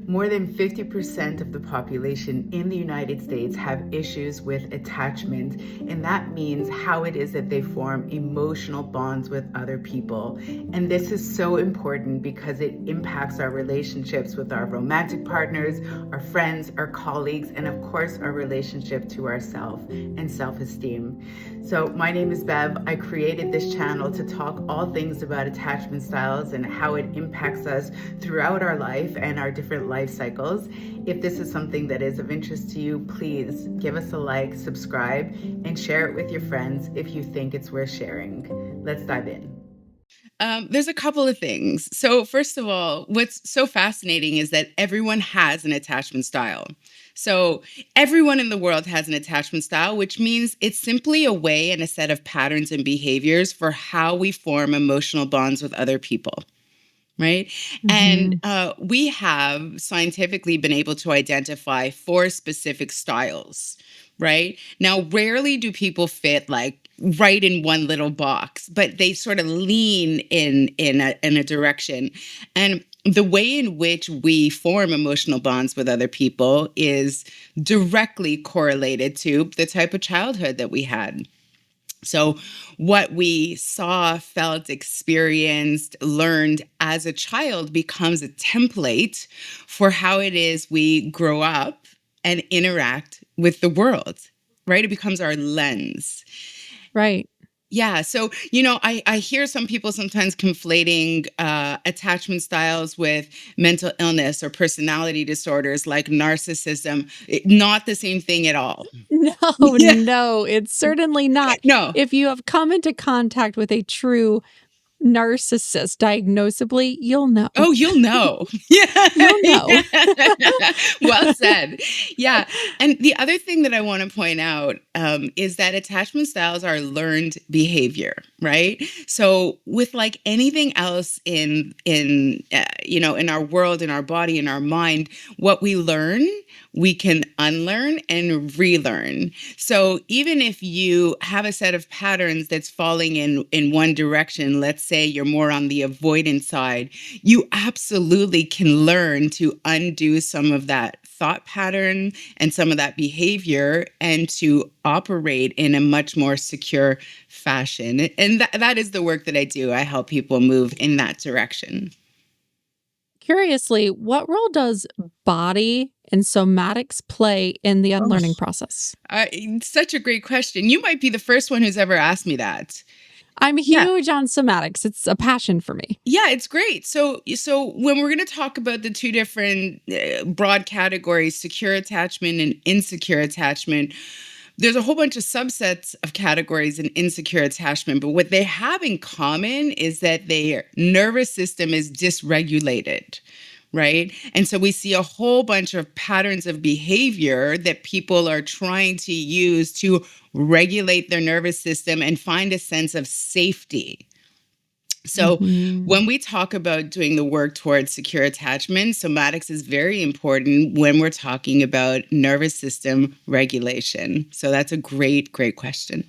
More than 50% of the population in the United States have issues with attachment, and that means how it is that they form emotional bonds with other people. And this is so important because it impacts our relationships with our romantic partners, our friends, our colleagues, and of course, our relationship to ourselves and self-esteem. So my name is Bev. I created this channel to talk all things about attachment styles and how it impacts us throughout our life and our different life cycles. If this is something that is of interest to you, please give us a like, subscribe, and share it with your friends if you think it's worth sharing. Let's dive in. There's a couple of things. So first of all, what's so fascinating is that everyone has an attachment style. So everyone in the world has an attachment style, which means it's simply a way and a set of patterns and behaviors for how we form emotional bonds with other people. Right. And we have scientifically been able to identify 4 specific styles. Right now, rarely do people fit like right in one little box, but they sort of lean in a direction. And the way in which we form emotional bonds with other people is directly correlated to the type of childhood that we had. So what we saw, felt, experienced, learned as a child becomes a template for how it is we grow up and interact with the world, right? It becomes our lens. Right. Yeah. So, I hear some people sometimes conflating attachment styles with mental illness or personality disorders like narcissism. Not the same thing at all. No, Yeah. no, it's certainly not. No. If you have come into contact with a true narcissist diagnosably, you'll know. Oh, you'll know. Yeah. You'll know. Well said. Yeah. And the other thing that I want to point out is that attachment styles are learned behavior, right? So with like anything else in our world, in our body, in our mind, what we learn, we can unlearn and relearn. So even if you have a set of patterns that's falling in one direction, let's say you're more on the avoidant side, you absolutely can learn to undo some of that thought pattern and some of that behavior and to operate in a much more secure fashion. And that is the work that I do. I help people move in that direction. Curiously, what role does body and somatics play in the unlearning process? Such a great question. You might be the first one who's ever asked me that. I'm huge on somatics. It's a passion for me. Yeah, it's great. So when we're going to talk about the 2 different broad categories, secure attachment and insecure attachment, there's a whole bunch of subsets of categories in insecure attachment, but what they have in common is that their nervous system is dysregulated, right? And so we see a whole bunch of patterns of behavior that people are trying to use to regulate their nervous system and find a sense of safety. So when we talk about doing the work towards secure attachment, somatics is very important when we're talking about nervous system regulation. So that's a great, great question.